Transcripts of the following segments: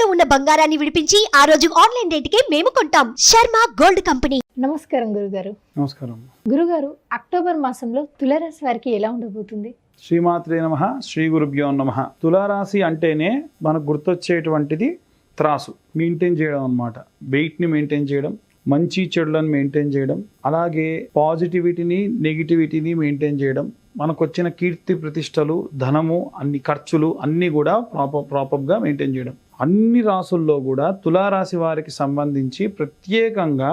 ఇంట్లో ఉన్న బంగారాన్ని విడిపించి ఆ రోజు ఆన్లైన్ రేటుకే మేము కొంటాం. Sharma gold company. నమస్కారం గురుగారు. నమస్కారం గురుగారు, అక్టోబర్ మాసంలో తులారాశి వారికి ఎలా ఉండబోతుంది? శ్రీమాత్రే నమః, శ్రీ గురుభ్యో నమః. తులారాశి అంటేనే మనకు గుర్తొచ్చేటువంటిది త్రాసు మెయింటైన్ చేయడం అన్నమాట. వెయిట్ని మెయింటైన్ చేయడం, మంచి చెడులను మెయింటైన్ చేయడం, అలాగే పాజిటివిటీని నెగిటివిటీని మెయింటైన్ చేయడం, మనకు వచ్చిన కీర్తి ప్రతిష్టలు, ధనము, అన్ని ఖర్చులు అన్నీ కూడా ప్రాపర్గా మెయింటైన్ చేయడం. అన్ని రాసుల్లో కూడా తులారాశి వారికి సంబంధించి ప్రత్యేకంగా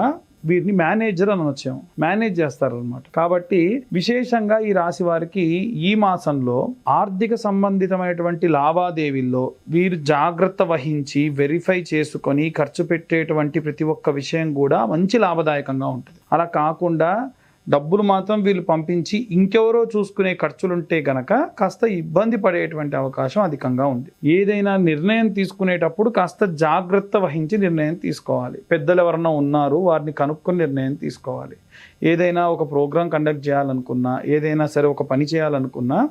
వీరిని మేనేజర్ అని వచ్చాము, మేనేజ్ చేస్తారనమాట. కాబట్టి విశేషంగా ఈ రాశి వారికి ఈ మాసంలో ఆర్థిక సంబంధితమైనటువంటి లావాదేవీల్లో వీరు జాగ్రత్త వహించి వెరిఫై చేసుకొని ఖర్చు పెట్టేటువంటి ప్రతి ఒక్క విషయం కూడా మంచి లాభదాయకంగా ఉంటుంది. అలా కాకుండా డబ్బులు మాత్రం వీళ్ళు పంపించి ఇంకెవరో చూసుకునే ఖర్చులుంటే గనక కాస్త ఇబ్బంది పడేటువంటి అవకాశం అధికంగా ఉంది. ఏదైనా నిర్ణయం తీసుకునేటప్పుడు కాస్త జాగ్రత్త వహించి నిర్ణయం తీసుకోవాలి. పెద్దలు ఎవరన్నా ఉన్నారు, వారిని కనుక్కొని నిర్ణయం తీసుకోవాలి. ఏదైనా ఒక ప్రోగ్రాం కండక్ట్ చేయాలనుకున్నా, ఏదైనా సరే ఒక పని చేయాలనుకున్నా,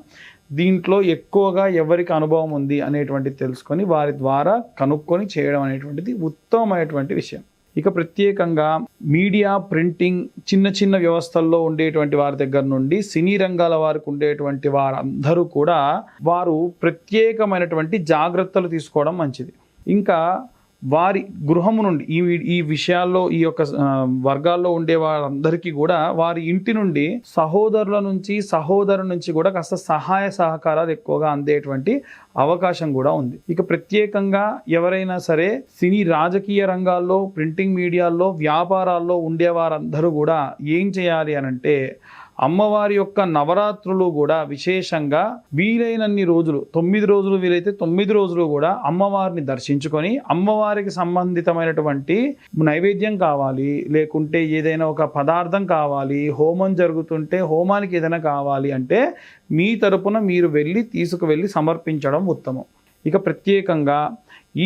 దీంట్లో ఎక్కువగా ఎవరికి అనుభవం ఉంది అనేటువంటిది తెలుసుకొని వారి ద్వారా కనుక్కొని చేయడం అనేటువంటిది ఉత్తమమైనటువంటి విషయం. ఇక ప్రత్యేకంగా మీడియా, ప్రింటింగ్, చిన్న చిన్న వ్యవస్థల్లో ఉండేటువంటి వారి దగ్గర నుండి సినీ రంగాల వారికి ఉండేటువంటి వారందరూ కూడా వారు ప్రత్యేకమైనటువంటి జాగ్రత్తలు తీసుకోవడం మంచిది. ఇంకా వారి గృహము నుండి ఈ విషయాల్లో ఈ యొక్క వర్గాల్లో ఉండే వారందరికీ కూడా వారి ఇంటి నుండి సహోదరుల నుంచి కూడా కాస్త సహాయ సహకారాలు ఎక్కువగా అందేటువంటి అవకాశం కూడా ఉంది. ఇక ప్రత్యేకంగా ఎవరైనా సరే సినీ రాజకీయ రంగాల్లో, ప్రింటింగ్ మీడియాల్లో, వ్యాపారాల్లో ఉండేవారందరూ కూడా ఏం చేయాలి అనంటే, అమ్మవారి యొక్క నవరాత్రులు కూడా విశేషంగా వీలైనన్ని రోజులు, 9 రోజులు వీలైతే 9 రోజులు కూడా అమ్మవారిని దర్శించుకొని అమ్మవారికి సంబంధితమైనటువంటి నైవేద్యం కావాలి, లేకుంటే ఏదైనా ఒక పదార్థం కావాలి, హోమం జరుగుతుంటే హోమానికి ఏదైనా కావాలి అంటే మీ తరపున మీరు తీసుకువెళ్ళి సమర్పించడం ఉత్తమం. ఇక ప్రత్యేకంగా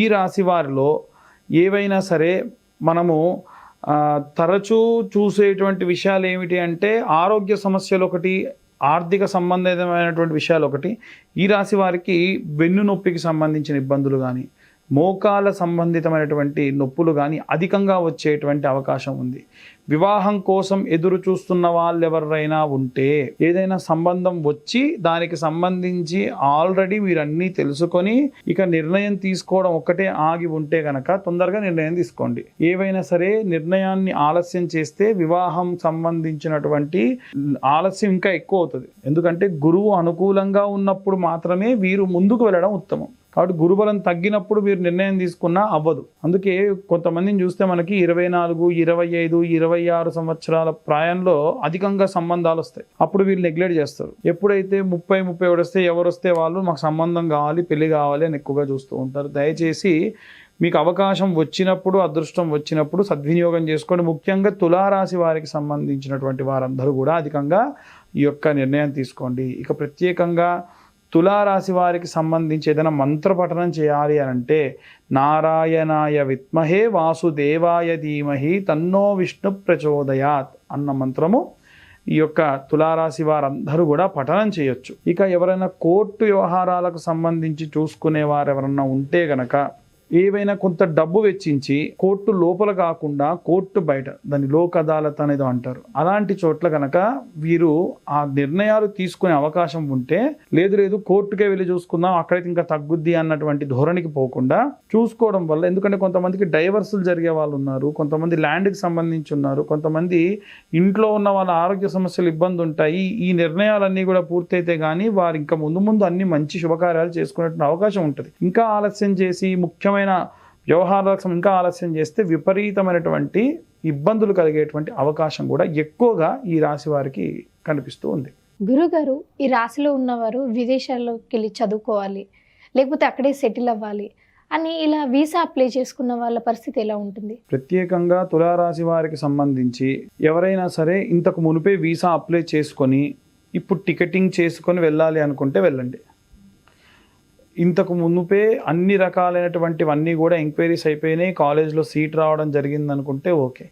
ఈ రాశి వారిలో ఏవైనా సరే మనము తరచూ చూసేటువంటి విషయాలు ఏమిటి అంటే, ఆరోగ్య సమస్యలు ఒకటి, ఆర్థిక సంబంధితమైనటువంటి విషయాలు ఒకటి. ఈ రాశి వారికి వెన్ను నొప్పికి సంబంధించిన ఇబ్బందులు కానీ, మోకాల సంబంధితమైనటువంటి నొప్పులు కానీ అధికంగా వచ్చేటువంటి అవకాశం ఉంది. వివాహం కోసం ఎదురు చూస్తున్న వాళ్ళు ఎవరైనా ఉంటే, ఏదైనా సంబంధం వచ్చి దానికి సంబంధించి ఆల్రెడీ మీరన్నీ తెలుసుకొని ఇక నిర్ణయం తీసుకోవడం ఒక్కటే ఆగి ఉంటే కనుక తొందరగా నిర్ణయం తీసుకోండి. ఏవైనా సరే నిర్ణయాన్ని ఆలస్యం చేస్తే వివాహం సంబంధించినటువంటి ఆలస్యం ఇంకా ఎక్కువ అవుతుంది. ఎందుకంటే గురువు అనుకూలంగా ఉన్నప్పుడు మాత్రమే వీరు ముందుకు వెళ్ళడం ఉత్తమం. కాబట్టి గురుబలం తగ్గినప్పుడు మీరు నిర్ణయం తీసుకున్నా అవ్వదు. అందుకే కొంతమందిని చూస్తే మనకి 24, 25, 26 సంవత్సరాల ప్రాయంలో అధికంగా సంబంధాలు వస్తాయి. అప్పుడు వీళ్ళు నెగ్లెక్ట్ చేస్తారు. ఎప్పుడైతే 30, 31 వస్తే ఎవరు వస్తే వాళ్ళు మాకు సంబంధం కావాలి, పెళ్లి కావాలి అని ఎక్కువగా చూస్తూ ఉంటారు. దయచేసి మీకు అవకాశం వచ్చినప్పుడు, అదృష్టం వచ్చినప్పుడు సద్వినియోగం చేసుకోండి. ముఖ్యంగా తులారాశి వారికి సంబంధించినటువంటి వారందరూ కూడా అధికంగా ఈ యొక్క నిర్ణయం తీసుకోండి. ఇక ప్రత్యేకంగా తులారాశి వారికి సంబంధించి ఏదైనా మంత్ర పఠనం చేయాలి అంటే, నారాయణాయ విద్మహే వాసుదేవాయ ధీమహి తన్నో విష్ణు ప్రచోదయాత్ అన్న మంత్రము ఈ యొక్క తులారాశి వారందరూ కూడా పఠనం చేయొచ్చు. ఇక ఎవరైనా కోర్టు వ్యవహారాలకు సంబంధించి చూసుకునే వారు ఎవరన్నా ఉంటే గనక, ఏవైనా కొంత డబ్బు వెచ్చించి కోర్టు లోపల కాకుండా కోర్టు బయట, దాన్ని లోక్ అదాలత్ అనేది అంటారు, అలాంటి చోట్ల కనుక వీరు ఆ నిర్ణయాలు తీసుకునే అవకాశం ఉంటే, లేదు కోర్టుకే వెళ్ళి చూసుకుందాం అక్కడైతే ఇంకా తగ్గుద్ది అన్నటువంటి ధోరణికి పోకుండా చూసుకోవడం వల్ల, ఎందుకంటే కొంతమందికి డైవర్సులు జరిగే వాళ్ళు ఉన్నారు, కొంతమంది ల్యాండ్కి సంబంధించి ఉన్నారు, కొంతమంది ఇంట్లో ఉన్న వాళ్ళ ఆరోగ్య సమస్యలు ఇబ్బంది ఉంటాయి. ఈ నిర్ణయాలన్నీ కూడా పూర్తయితే కానీ వారు ఇంకా ముందు అన్ని మంచి శుభకార్యాలు చేసుకునే అవకాశం ఉంటుంది. ఇంకా ఆలస్యం చేసి ముఖ్యమైన వ్యవహారాలకు ఇంకా ఆలస్యం చేస్తే విపరీతమైనటువంటి ఇబ్బందులు కలిగేటువంటి అవకాశం కూడా ఎక్కువగా ఈ రాశి వారికి కనిపిస్తూ ఉంది. గురుగారు, ఈ రాశిలో ఉన్నవారు విదేశాల్లోకి వెళ్ళి చదువుకోవాలి, లేకపోతే అక్కడే సెటిల్ అవ్వాలి అని ఇలా వీసా అప్లై చేసుకున్న వాళ్ళ పరిస్థితి ఎలా ఉంటుంది? ప్రత్యేకంగా తులారాశి వారికి సంబంధించి ఎవరైనా సరే ఇంతకు మునిపే వీసా అప్లై చేసుకొని ఇప్పుడు టికెటింగ్ చేసుకొని వెళ్ళాలి అనుకుంటే వెళ్ళండి. ఇంతకు మునుపే అన్ని రకాలైనటువంటివన్నీ కూడా ఎంక్వైరీస్ అయిపోయినాయి, కాలేజ్లో సీట్ రావడం జరిగింది అనుకుంటే ఓకే.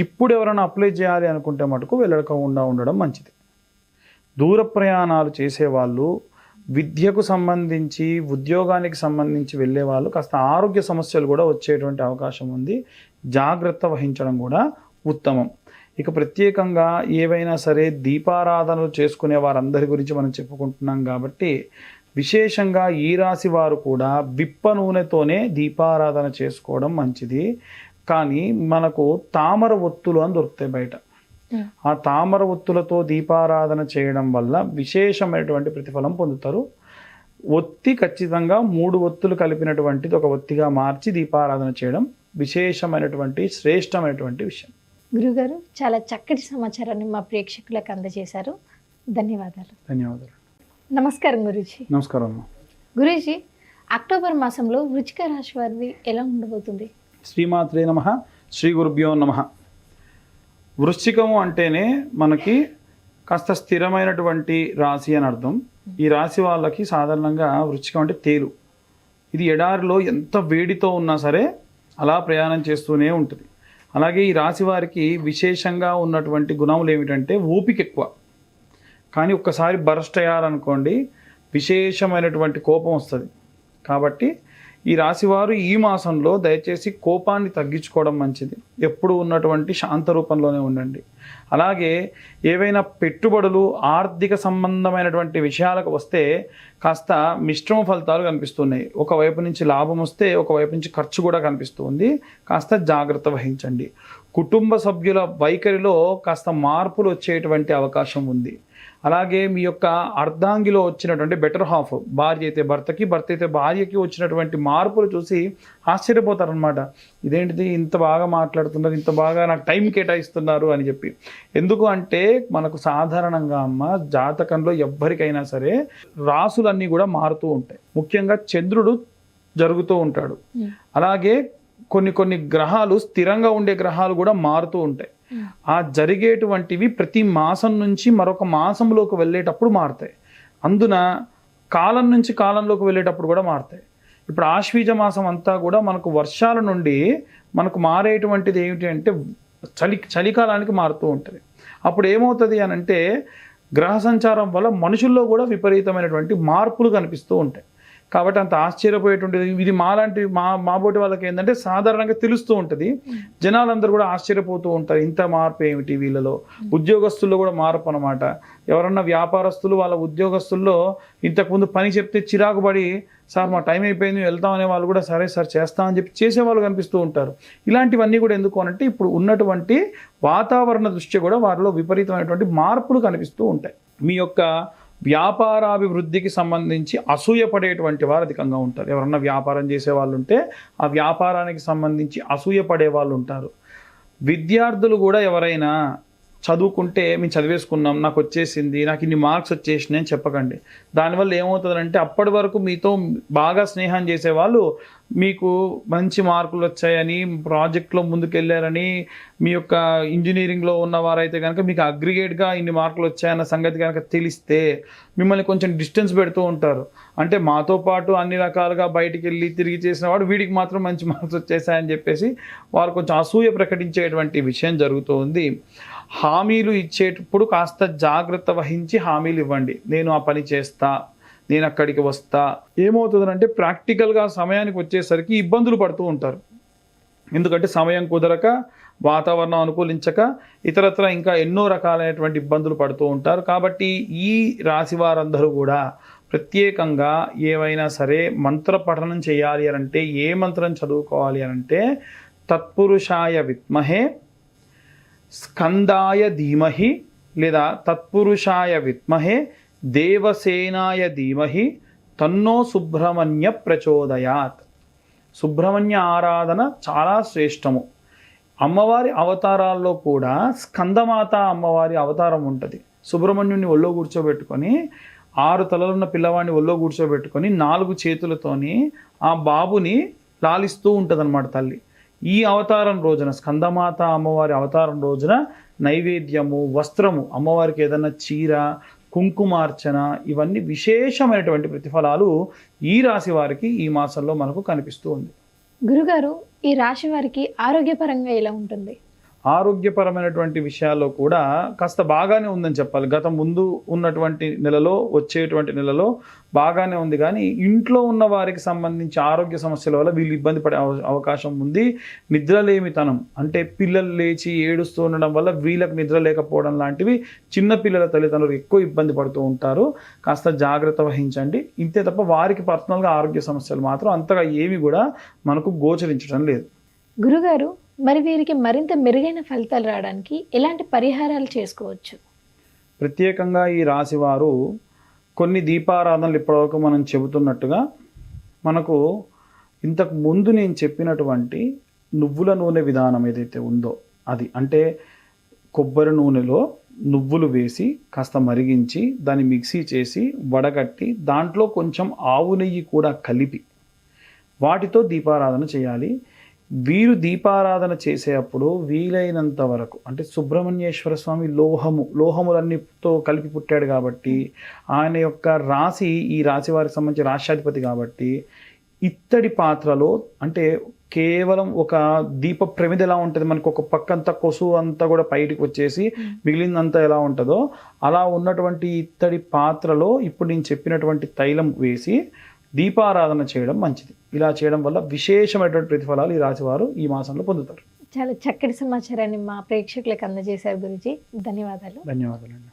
ఇప్పుడు ఎవరైనా అప్లై చేయాలి అనుకుంటే మటుకు వెళ్ళకుండా ఉండడం మంచిది. దూర ప్రయాణాలు చేసేవాళ్ళు విద్యకు సంబంధించి ఉద్యోగానికి సంబంధించి వెళ్ళే వాళ్ళు కాస్త ఆరోగ్య సమస్యలు కూడా వచ్చేటువంటి అవకాశం ఉంది. జాగ్రత్త వహించడం కూడా ఉత్తమం. ఇక ప్రత్యేకంగా ఏవైనా సరే దీపారాధనలు చేసుకునే వారందరి గురించి మనం చెప్పుకుంటున్నాం కాబట్టి విశేషంగా ఈ రాశి వారు కూడా విప్ప నూనెతోనే దీపారాధన చేసుకోవడం మంచిది. కానీ మనకు తామర ఒత్తులు అని దొరుకుతాయి బయట. ఆ తామర ఒత్తులతో దీపారాధన చేయడం వల్ల విశేషమైనటువంటి ప్రతిఫలం పొందుతారు. ఒత్తి ఖచ్చితంగా 3 ఒత్తులు కలిపినటువంటిది ఒక ఒత్తిగా మార్చి దీపారాధన చేయడం విశేషమైనటువంటి శ్రేష్టమైనటువంటి విషయం. గురుగారు చాలా చక్కటి సమాచారాన్ని మా ప్రేక్షకులకు అందజేశారు. ధన్యవాదాలు. ధన్యవాదాలు. నమస్కారం గురూజీ. నమస్కారం అమ్మా. గురూజీ, అక్టోబర్ మాసంలో వృశ్చిక రాశి వారిది ఎలా ఉండబోతుంది? శ్రీమాత్రే నమః. శ్రీ గురుభ్యో నమః. వృశ్చికము అంటేనే మనకి కాస్త స్థిరమైనటువంటి రాశి అని అర్థం. ఈ రాశి వాళ్ళకి సాధారణంగా వృశ్చికం అంటే తేలు. ఇది ఎడారిలో ఎంత వేడితో ఉన్నా సరే అలా ప్రయాణం చేస్తూనే ఉంటుంది. అలాగే ఈ రాశి వారికి విశేషంగా ఉన్నటువంటి గుణములు ఏమిటంటే ఓపిక ఎక్కువ. కానీ ఒక్కసారి బరస్ట్ అయ్యారనుకోండి విశేషమైనటువంటి కోపం వస్తుంది. కాబట్టి ఈ రాశివారు ఈ మాసంలో దయచేసి కోపాన్ని తగ్గించుకోవడం మంచిది. ఎప్పుడు ఉన్నటువంటి శాంత రూపంలోనే ఉండండి. అలాగే ఏవైనా పెట్టుబడులు ఆర్థిక సంబంధమైనటువంటి విషయాలకు వస్తే కాస్త మిశ్రమ ఫలితాలు కనిపిస్తున్నాయి. ఒకవైపు నుంచి లాభం వస్తే ఒకవైపు నుంచి ఖర్చు కూడా కనిపిస్తుంది. కాస్త జాగ్రత్త వహించండి. కుటుంబ సభ్యుల వైఖరిలో కాస్త మార్పులు వచ్చేటువంటి అవకాశం ఉంది. అలాగే మీ యొక్క అర్ధాంగిలో వచ్చినటువంటి బెటర్ హాఫ్, భార్య అయితే భర్తకి, భర్త అయితే భార్యకి వచ్చినటువంటి మార్పులు చూసి ఆశ్చర్యపోతారనమాట. ఇదేంటిది ఇంత బాగా మాట్లాడుతున్నారు, ఇంత బాగా నాకు టైం కేటాయిస్తున్నారు అని చెప్పి. ఎందుకు అంటే మనకు సాధారణంగా అమ్మ జాతకంలో ఎవ్వరికైనా సరే రాసులన్నీ కూడా మారుతూ ఉంటాయి. ముఖ్యంగా చంద్రుడు జరుగుతూ ఉంటాడు. అలాగే కొన్ని గ్రహాలు, స్థిరంగా ఉండే గ్రహాలు కూడా మారుతూ ఉంటాయి. ఆ జరిగేటువంటివి ప్రతి మాసం నుంచి మరొక మాసంలోకి వెళ్ళేటప్పుడు మారుతాయి. అందున కాలం నుంచి కాలంలోకి వెళ్ళేటప్పుడు కూడా మారుతాయి. ఇప్పుడు ఆశ్వీజ మాసం అంతా కూడా మనకు వర్షాల నుండి మనకు మారేటువంటిది ఏమిటి అంటే చలికాలానికి మారుతూ ఉంటుంది. అప్పుడు ఏమవుతుంది అని అంటే గ్రహ సంచారం వల్ల మనుషుల్లో కూడా విపరీతమైనటువంటి మార్పులు కనిపిస్తూ ఉంటాయి. కాబట్టి అంత ఆశ్చర్యపోయేటువంటిది ఇది మాలాంటి మాబోటి వాళ్ళకి ఏంటంటే సాధారణంగా తెలుస్తూ ఉంటుంది. జనాలందరూ కూడా ఆశ్చర్యపోతూ ఉంటారు, ఇంత మార్పు ఏమిటి వీళ్ళలో. ఉద్యోగస్తుల్లో కూడా మార్పు అనమాట. ఎవరన్నా వ్యాపారస్తులు వాళ్ళ ఉద్యోగస్తుల్లో ఇంతకుముందు పని చెప్తే చిరాకు పడి సార్ మా టైం అయిపోయింది వెళ్తామనే వాళ్ళు కూడా సరే సార్ చేస్తామని చెప్పి చేసేవాళ్ళు కనిపిస్తూ ఉంటారు. ఇలాంటివన్నీ కూడా ఎందుకు అనంటే ఇప్పుడు ఉన్నటువంటి వాతావరణ దృష్ట్యా కూడా వారిలో విపరీతమైనటువంటి మార్పులు కనిపిస్తూ ఉంటాయి. మీ యొక్క వ్యాపారాభివృద్ధికి సంబంధించి అసూయపడేటువంటి వారు అధికంగా ఉంటారు. ఎవరన్నా వ్యాపారం చేసే వాళ్ళు ఉంటే ఆ వ్యాపారానికి సంబంధించి అసూయపడే వాళ్ళు ఉంటారు. విద్యార్థులు కూడా ఎవరైనా చదువుకుంటే మేము చదివేసుకున్నాం, నాకు వచ్చేసింది, నాకు ఇన్ని మార్క్స్ వచ్చేసినాయి అని చెప్పకండి. దానివల్ల ఏమవుతుందంటే అప్పటి వరకు మీతో బాగా స్నేహం చేసేవాళ్ళు మీకు మంచి మార్కులు వచ్చాయని, ప్రాజెక్ట్లో ముందుకెళ్ళారని, మీ యొక్క ఇంజనీరింగ్లో ఉన్నవారైతే కనుక మీకు అగ్రిగేట్గా ఇన్ని మార్కులు వచ్చాయన్న సంగతి కనుక తెలిస్తే మిమ్మల్ని కొంచెం డిస్టెన్స్ పెడుతూ ఉంటారు. అంటే మాతో పాటు అన్ని రకాలుగా బయటికి వెళ్ళి తిరిగి చేసిన వాడు వీడికి మాత్రం మంచి మార్క్స్ వచ్చేసాయని చెప్పేసి వారు కొంచెం అసూయ ప్రకటించేటువంటి విషయం జరుగుతూ ఉంది. హామీలు ఇచ్చేటప్పుడు కాస్త జాగ్రత్త వహించి హామీలు ఇవ్వండి. నేను ఆ పని చేస్తా, నేను అక్కడికి వస్తా. ఏమవుతుందంటే ప్రాక్టికల్గా సమయానికి వచ్చేసరికి ఇబ్బందులు పడుతూ ఉంటారు. ఎందుకంటే సమయం కుదరక, వాతావరణం అనుకూలించక, ఇతరత్ర ఇంకా ఎన్నో రకాలైనటువంటి ఇబ్బందులు పడుతూ ఉంటారు. కాబట్టి ఈ రాశి వారందరూ కూడా ప్రత్యేకంగా ఏవైనా సరే మంత్ర పఠనం చేయాలి అనంటే ఏ మంత్రం చదువుకోవాలి అనంటే తత్పురుషాయ విద్మహే స్కందాయ ధీమహి లేదా తత్పురుషాయ విద్మహే దేవసేనాయ ధీమహి తన్నో సుబ్రహ్మణ్య ప్రచోదయాత్. సుబ్రహ్మణ్య ఆరాధన చాలా శ్రేష్టము. అమ్మవారి అవతారాల్లో కూడా స్కందమాత అమ్మవారి అవతారం ఉంటుంది. సుబ్రహ్మణ్యుని ఒళ్ళో కూర్చోబెట్టుకొని 6 తలలున్న పిల్లవాడిని ఒళ్ళో కూర్చోబెట్టుకొని 4 చేతులతోని ఆ బాబుని లాలిస్తూ ఉంటుందన్నమాట తల్లి. ఈ అవతారం రోజున, స్కందమాత అమ్మవారి అవతారం రోజున నైవేద్యము, వస్త్రము, అమ్మవారికి ఏదన్నా చీర, కుంకుమార్చన, ఇవన్నీ విశేషమైనటువంటి ప్రతిఫలాలు ఈ రాశి వారికి ఈ మాసంలో మనకు కనిపిస్తూ ఉంది. గురుగారు, ఈ రాశి వారికి ఆరోగ్యపరంగా ఎలా ఉంటుంది? ఆరోగ్యపరమైనటువంటి విషయాల్లో కూడా కాస్త బాగానే ఉందని చెప్పాలి. గత ముందు ఉన్నటువంటి నెలలో వచ్చేటువంటి నెలలో బాగానే ఉంది, కానీ ఇంట్లో ఉన్న వారికి సంబంధించి ఆరోగ్య సమస్యల వల్ల వీళ్ళు ఇబ్బంది పడే అవకాశం ఉంది. నిద్రలేమితనం అంటే పిల్లలు లేచి ఏడుస్తూ ఉండడం వల్ల వీళ్ళకి నిద్ర లేకపోవడం లాంటివి చిన్న పిల్లల తల్లిదండ్రులు ఎక్కువ ఇబ్బంది పడుతూ ఉంటారు. కాస్త జాగ్రత్త వహించండి. ఇంతే తప్ప వారికి పర్సనల్గా ఆరోగ్య సమస్యలు మాత్రం అంతగా ఏవి కూడా మనకు గోచరించడం లేదు. గురుగారు, మరి వీరికి మరింత మెరుగైన ఫలితాలు రావడానికి ఎలాంటి పరిహారాలు చేసుకోవచ్చు? ప్రత్యేకంగా ఈ రాశి వారు కొన్ని దీపారాధనలు ఇప్పటివరకు మనం చెబుతున్నట్టుగా మనకు ఇంతకు ముందు నేను చెప్పినటువంటి నువ్వుల నూనె విధానం ఏదైతే ఉందో అది, అంటే కొబ్బరి నూనెలో నువ్వులు వేసి కాస్త మరిగించి దాన్ని మిక్సీ చేసి వడగట్టి దాంట్లో కొంచెం ఆవు నెయ్యి కూడా కలిపి వాటితో దీపారాధన చేయాలి. వీరు దీపారాధన చేసేటప్పుడు వీలైనంత వరకు, అంటే సుబ్రహ్మణ్యేశ్వర స్వామి లోహములన్నితో కలిపి పుట్టాడు కాబట్టి ఆయన యొక్క రాశి ఈ రాశి వారికి సంబంధించి రాష్ట్రాధిపతి కాబట్టి ఇత్తడి పాత్రలో, అంటే కేవలం ఒక దీప ప్రమిద ఎలా ఉంటుంది మనకు ఒక పక్క అంతా కొసు అంతా కూడా బయటికి వచ్చేసి మిగిలిందంతా ఎలా ఉంటుందో అలా ఉన్నటువంటి ఇత్తడి పాత్రలో ఇప్పుడు నేను చెప్పినటువంటి తైలం వేసి దీపారాధన చేయడం మంచిది. ఇలా చేయడం వల్ల విశేషమైనటువంటి ప్రతిఫలాలు ఈ రాశివారు ఈ మాసంలో పొందుతారు. చాలా చక్కటి సమాచారాన్ని మా ప్రేక్షకులకు అందజేశారు గురూజీ. ధన్యవాదాలు. ధన్యవాదాలండి.